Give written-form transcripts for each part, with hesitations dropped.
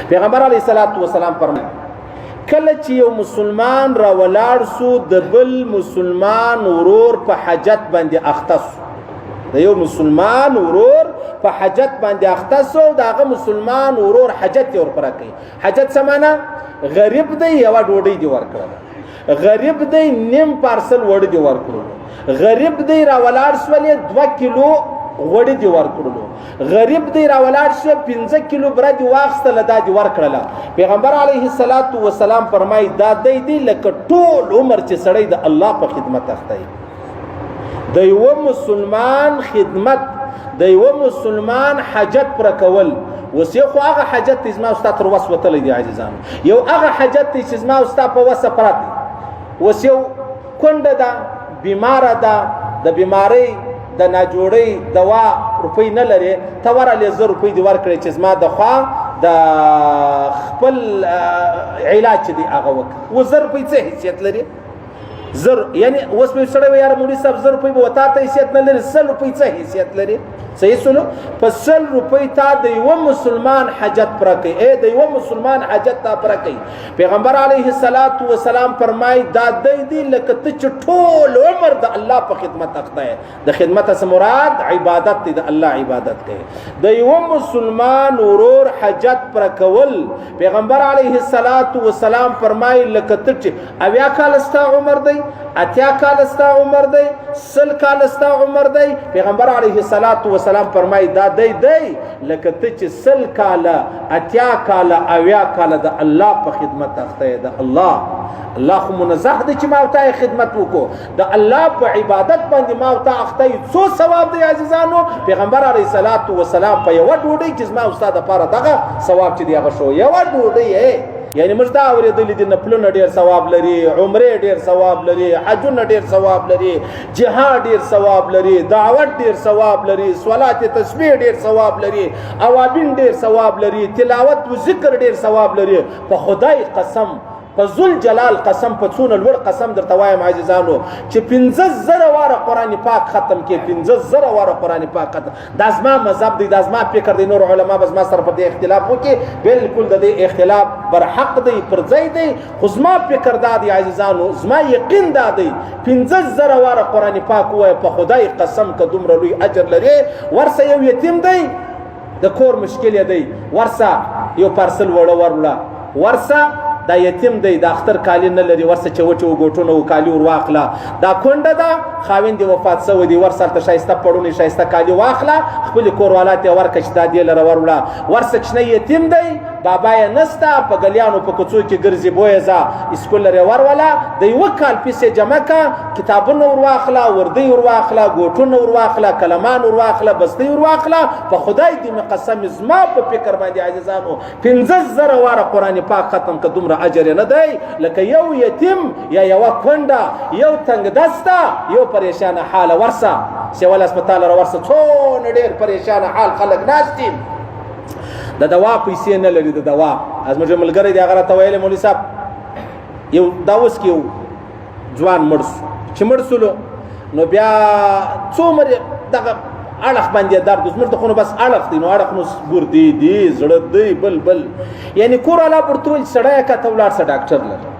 پیغمبر علیه الصلاۃ والسلام فرمایي کله چې یو مسلمان را ولاړ سو د بل مسلمان ورور په حاجت باندې اخته سو د یو مسلمان ورور په حاجت باندې اخته سو دغه مسلمان ورور حاجت ور پر کوي حاجت څه معنی غریب دی یو ډوډۍ دی ورکړه غریب دی نیم پارسل وړ دی ورکړو غریب دی را ولاړ سولې 2 کیلو غوړي دی ورکړلو غریب دی را ولاړ شو 15 کیلو براد واخستل دا دی ورکړله پیغمبر علیه الصلاۃ والسلام فرمای دا دی لکه ټول عمر چې سړی د الله په خدمت اخته دی یو مسلمان خدمت د یو مسلمان حاجت پر کول وسیخ هغه حاجت زما استاد تر وس وتل دی عزیزان یو هغه حاجت چې زما استاد په وس پرات وسیو کونډه ده بیمار ده د بیماری د ناجوړی دوا روپۍ نه لري ته ورالې 1000 روپۍ دی ورکړي چې زما د خوا د خپل علاج دی هغه وک و 1000 روپۍ څه حیثیت لري زر یعنی اوس په سره یار مولوی صاحب 1000 روپۍ به وتا ته حیثیت نه لري 100 روپۍ څه حیثیت لري صحیح سلو په 100 روپۍ تا د یو مسلمان حاجت پر کوي د یو مسلمان حاجت تا پر کوي پیغمبر علیه الصلاۃ والسلام فرمای دا دی لکه ته ټول عمر د الله په خدمت اخته د خدمت څخه مراد عبادت دی د الله عبادت کوي د یو مسلمان ورور حاجت پر کول پیغمبر علیه الصلاۃ والسلام فرمای لکه ته اویا کال استا عمر دی اتیا کال استا عمر دی 100 کال استا عمر دی پیغمبر علیه الصلاۃ والسلام فرمای دا دی لکه ته چې 100 کال اتیا کال اویا کال د الله په خدمت اخته د الله خو منزه دی چې ما ته خدمت وکړو د الله په عبادت باندې ما ته اخته څو ثواب دی عزیزانو پیغمبر علیه الصلاۃ والسلام په یو ډوډۍ چې ما استاد لپاره دغه ثواب چې دی هغه شو یو ډوډۍ یعنی موږ دا اورېدلې دي نفلونه ډېر ثواب لري عمره ډېر ثواب لري حجونه ډېر ثواب لري جهاد ډېر ثواب لري دعوت ډېر ثواب لري صلات تسبیح ډېر ثواب لري اوابین ډېر ثواب لري تلاوت او ذکر ډېر ثواب لري په خدای قسم په ذل جلال قسم په څونه لوړ قسم درته وایم عزیزانو چې 15000 واره قران پاک ختم کې 15000 واره قران پاک ختم د ازما مذهب دی د ازما فکر دی نور علما بس ما سره په دې اختلاف وکي بالکل د دې اختلاف بر حق دی پر ځای دی خو زما فکر دی عزیزانو زما یقین دی 15000 واره قران پاک وای په خدای قسم که دومره لوی اجر لري ورسه یو یتیم دی د کور مشکل دی ورسه یو پارسل وړه ورلا ورسه دا یتیم دی د اختر کالی نه لري ورسه چوټو غوټونو کالی ور واخلا دا کونډه دا خاوند دی وفات سو دی ورسره ته شایسته پړونی شایسته کالی واخلا خپل کوروالات ورکش دا دی لره وروړه ورسه چنه یتیم دی بابا یې نستا په غلیانو په کوڅو کې ګرځي بویزا اسکول لري ورولا د یو کال پیسې جمع کا کتابونه ور واخلا وردی ور واخلا غوټونه ور واخلا کلمان ور واخلا بستی ور واخلا په خدای دې قسم زما په فکر باندې عزیزانو 15000 واره قران پاک ختم کدوم اجر نه دی لکه یو یتیم یا یو کونډه یو تنگ دستا یو پریشان حال ورسه سیول هسپتال را ورسه څون ډیر پریشان حال خلک ناشتي د دوا پیسې نه لري د دوا از موږ ملګری دی هغه ته ویل مولوی صاحب یو داوس کې ځوان مرسلو نو بیا څومره دغه اړخ باندې درد زمر ته خو بس اړخ دی نو اړخ نو ګردی دی زړه دی بل یعنی کور علا پرتول سړی کا تولار سره ډاکټر لره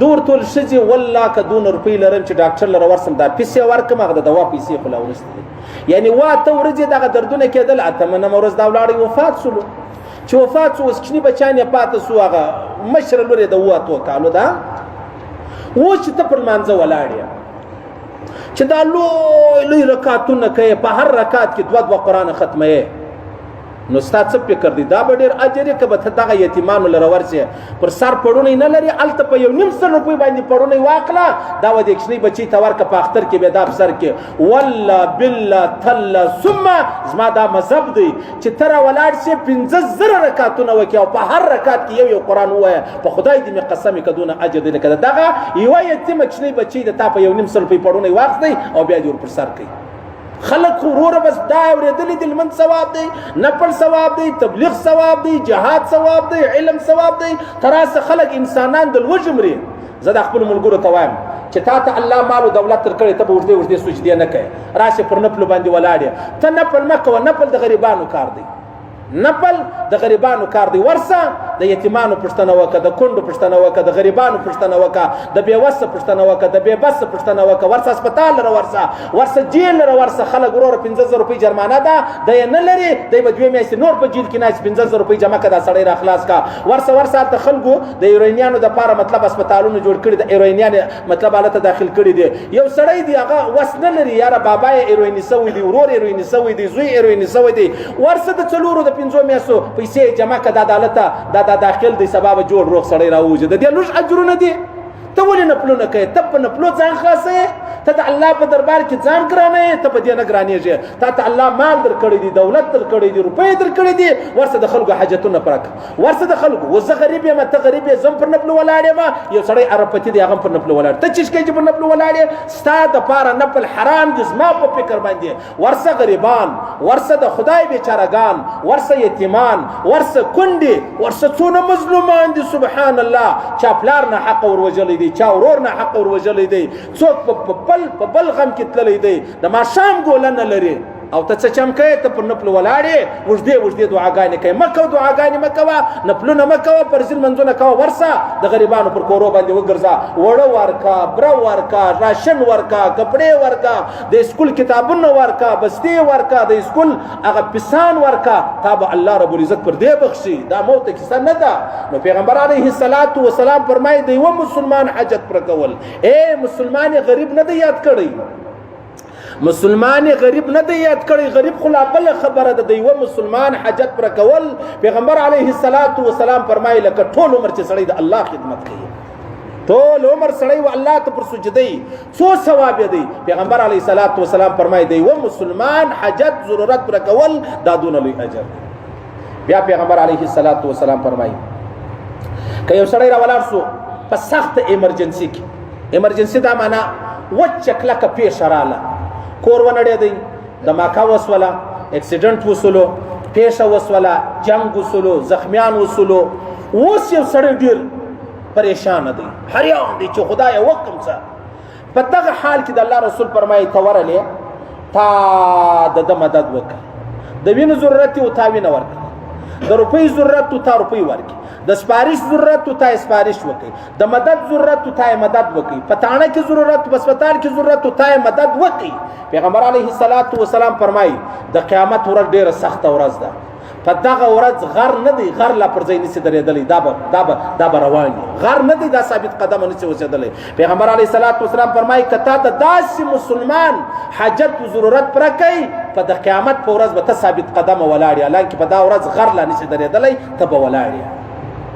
دور ټول شجی والله ک 2 روپۍ لرم چې ډاکټر لره ورسم دا پیسې ورکم هغه د دوا پیسې خلاونست یعنی وا ته ورځي دغه دردونه کېدل اتمنه مرز دا ولاړی وفات شلو چې وفات شو وسکنی بچانه پاتې سو هغه مشر لوري د واته کالو دا و چې ته پر مانځه ولاړی چې دا لوی رکعاتونه کوي په هر رکعت کې 2 قرآن ختمه نو ستاسو څه فکر دی دا به ډیر اجر کې به ته دغه یتیمانو لره ورسې پر سر پړونی نه لري الته په یو نیم سر روپۍ باندې پړونی واخلا دا و د کښنی بچی تور کا په اختر کې به دا سر کې والله بالله تل ثم زما دا مذهب دی چې تر ولاړ شي 15000 رکعاتونه وکي او په هر رکعت کې یو قرآن وای په خدای دې می قسم کدونه اجر دې کده دغه یو یتیم کښنی بچی د تا په یو نیم سر روپۍ پړونی واخلي او بیا دې پر سر کوي خلق ورور بس دا اوریدلی دل من ثواب دی نفل ثواب دی تبلیغ ثواب دی جهاد ثواب دی علم ثواب دی تراس خلق انسانان دل وجمري زدا خپل ملګرو ته وایم چې تا ته الله مال او دولت تر کړي ته به ورته سجدي نه کوي راشه پر نفل باندې ولاړ ته نفل مکه نفل د غریبانو کار دی نفل د غریبانو کار دی ورسه د یتیمانو پښتنه وکړه، د کونډو پښتنه وکړه، د غریبانو پښتنه وکړه، د بېوسه پښتنه وکړه، د بېبسه پښتنه وکړه، ورسه هسپتال لره ورسه جیل لره ورسه. خلک وروره 15,000 روپۍ جرمانه ده، دی یې نه لري، دی به 2 میاشتې نور په جیل کې ناست. 15,000 روپۍ جمع کړه، دا سړی را خلاص کا. ورسه هلته خلکو د هیروینیانو دپاره مطلب هسپتالونه جوړ کړي، د هیروینیان مطلب هلته داخل کړي دي. یو سړی دی هغه وس نه لري، یاره بابا یې هیرویني سوی دی، ورور هیرویني سوی دی، زوی هیرویني سوی دی، ورسه د 4 د 5 میاشتو پیسې جمع کړه، دا دالته دا داخل دی، سبا به جوړ روغ سړی راوځي. د دې لږ اجرونه دي. ته ولې نفلونه کوې؟ ته په نفلو ځان خلاصوې، ته د الله په دربار کې ځان ګرانوې، ته په دې نه ګرانېږې. تا ته الله مال درکړی دی، دولت درکړی دی، روپۍ درکړی دي، ورسه د خلکو حاجتونه پوره کړه. ورسه د خلکو و زه غریب یم، ته غریب یې، زه هم پر نفلو ولاړ یم. یو سړی عربپتي دی، هغه هم پر نفلو ولاړ. ته چې کوې چې پر نفلو ولاړ یې، ستا دپاره نفل حرام دي زما په فکر باندې. ورسه غریبان، ورسه د خدای بیچارهګان، ورسه یتیمان، ورسه کونډې، ورسه څونه مظلومان دي. سبحان الله، چا پلار نه حق ور وژلی دی، چا ورور نه حق ور وژلی دی، څوک په بل غم کې تللی دی، د ماښام ګوله نه لري. او ته څه چم کوې؟ ته پر نفلو ولاړې، اوږدې دعاګانې کوې. مه کوه دعاګانې، مه کوه نفلونه، مه کوه فرضي لمنځونه کوه. ورسه د غریبانو پر کورو باندې وګرځه، وړه ورکه، بره ورکه، راشن ورکه، کپړې ورکه، د اسکول کتابونه ورکه، بستې ورکه، د اسکول هغه پیسان ورکه. تا به الله رب العزت پر دې بخشي. دا موته کیسه نه ده. نو پیغمبر علیه الصلاة والسلام فرمایي د یوه مسلمان حاجت پوره کول. مسلمان غریب نه دی یاد کړی، مسلمان غریب نه دی یاد کړی، غریب خو لا بله خبره ده. د یوه مسلمان حاجت پوره کول پیغمبر علیه الصلاة والسلام فرمایي لکه ټول عمر چې سړی د الله خدمت کوي، ټول عمر سړی و الله ته پر سجدی، څو ثواب دی. پیغمبر علیه الصلاة والسلام فرمایي د یوه مسلمان حاجت ضرورت پوره کول دا دونه لوی اجر. بیا پیغمبر علیه الصلاة والسلام فرمایي که یو سړی راولاړ سو په سخت ایمرجنسي کې، ایمرجنسي دا معنا وچه کلکه پیښه راله، کور ونړېدی، دماکه وسوله، اکسیډنټ وسولو، پیښه وسوله، جنگ وسولو، زخمیان وسولو. اوس یو سړی ډېر پریشانه دی، حیران دی چې خدایه وکړم څه. په دغه حال کې د الله رسول فرمایي ته ورغلې، تا د ده مدد وکړه. د وینو ضرورت یې تا وینه ورکړه، د روپۍ ضرورت تا روپۍ ورکړي، د سپارش ضرورت تا سپارش وکړي، د مدد ضرورت تا مدد وکړي، په تاڼه کې ضرورت، په هسپتال کې ضرورت تا مدد وکړي. پیغمبر علیه الصلاة والسلام فرمایي د قیامت ورځ ډېره سخته ورځ ده. په دغه ورځ غر نه دی، غر لا پر ځای نشي درېدلی، دا به روان وي. غر نه دی، دا ثابت قدمه نشي اوسېدلی. پیغمبر علیه الصلاة والسلام فرمایي که تا ته داسې مسلمان حاجت و ضرورت پوره کوي، په د قیامت په ورځ به ته ثابت قدمه ولاړ یې، حالانکې په دا ورځ غر لا نشي درېدلی، ته به ولاړ یې.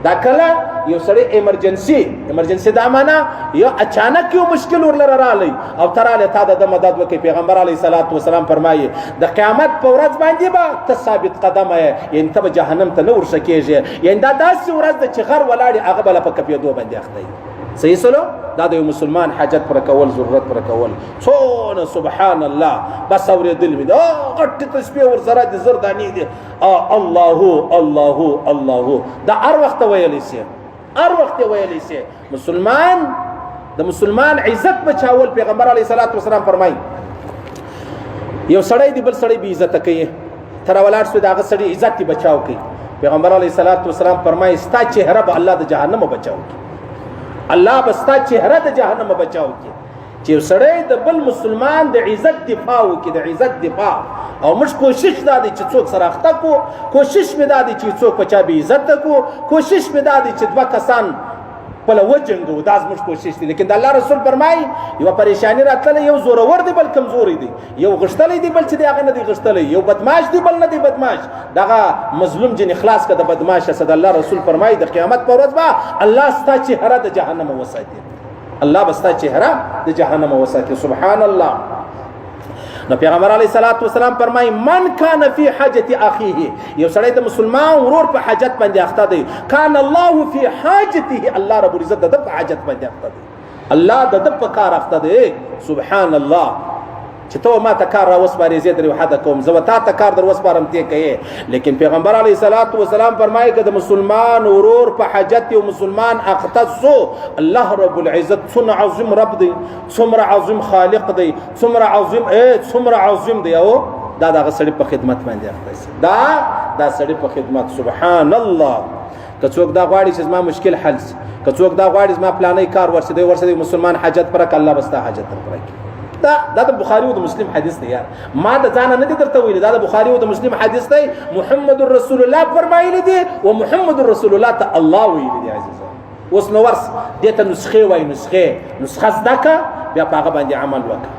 دا کله یو سړی ایمرجنسي دا معنا یو اچانک یو مشکل ورلره رالی او ته رالی تا د مدد وکړي. پیغمبر علیه الصلاة والسلام فرمایي د قیامت په ورځ باندې به ته ثابت قدمه یې، یعنې ته به جهنم ته نه ورشه کېږې. یعنې دا داسې ورځ ده چې غر ولاړې هغه به له په کپېدو باندې اخته وي. صحیح سلو؟ دا د یو مسلمان حاجت پوره کول، ضرورت پوره کول. څونه سبحان الله، بس اورېدل مې ده غټې تسبیح ورسره دي، زر دانې دي، الله الله الله، دا هر وخت ویلی سي، هر وخت ویلی سي. مسلمان د مسلمان عزت بچاول پیغمبر علیه الصلاة والسلام فرمایي یو سړی دی بل سړی بې عزته کوي، ته راولاړ سوې د هغه سړي عزت یې بچاو کوي. پیغمبر علیه الصلاة والسلام فرمایي ستا چهره به الله د جهنمه بچاو کوي، الله به ستا چهره د جهنمه بچاو کوي. چې یو سړی د بل مسلمان د عزت دفاع وکړي، د عزت دفاع. او موږ کوشش دا دی چې څوک سره اخته کو، کوشش مې دا دی چې څوک په چا بې عزته کو، کوشش مې دا دی چې 2 کسان بله وجنګو، دا زموږ کوشش دی. لیکن د الله رسول فرمایي یوه پریشاني راتللی، یو زورور دی بل کمزوری دی، یو غښتلی دی بل چې دی هغه نه دی غښتلی، یو بدماش دی بل نه دی بدماش. دغه مظلوم جنې خلاص که د بدماش څخه. د الله رسول فرمایي د قیامت په ورځ به الله ستا چهره د جهنمه وساتي، الله به ستا چهره د جهنمه وساتي. سبحان الله. نو پیغمبر علیه الصلاة والسلام فرمایي من کان فی حاجت اخیه، یو سړی د مسلمان ورور په حاجت باندې اخته دی، کان الله فی حاجته، الله رب العزت د په حاجت باندې اخته دی، الله د په کار اخته دی. سبحان الله. چې ته ما ته کار راوسپارې زه درې وحده کوم، زه تا ته کار در وسپارم ته کوې. لیکن پیغمبر علیه الصلاة والسلام فرمایي که د مسلمان ورور په حاجت یو مسلمان اخته سو، الله رب العزت څومره عظیم رب دی، څومره عظیم خالق دی، څومره عظیم دی. او دا دغه سړي په خدمت باندې اخته سي، دا سړي په خدمت. سبحان الله. که څوک دا غواړي چې زما مشکل حل شي، که څوک دا غواړي زما پلانې کار ورسي، دی ورسره مسلمان حاجت پر ک الله بستا حاجت پر کی. دا د بخاری او د مسلم حدیث دی یار، ما د ځان نه دي درته ویل، دا د بخاری او د مسلم حدیث دی. محمد رسول الله فرمایلی دی او محمد رسول الله ته الله ویلی دی. عزیز اوس نو ورس دته نسخه وای، نسخه زده کا بیا په هغه باندې عمل وکړه.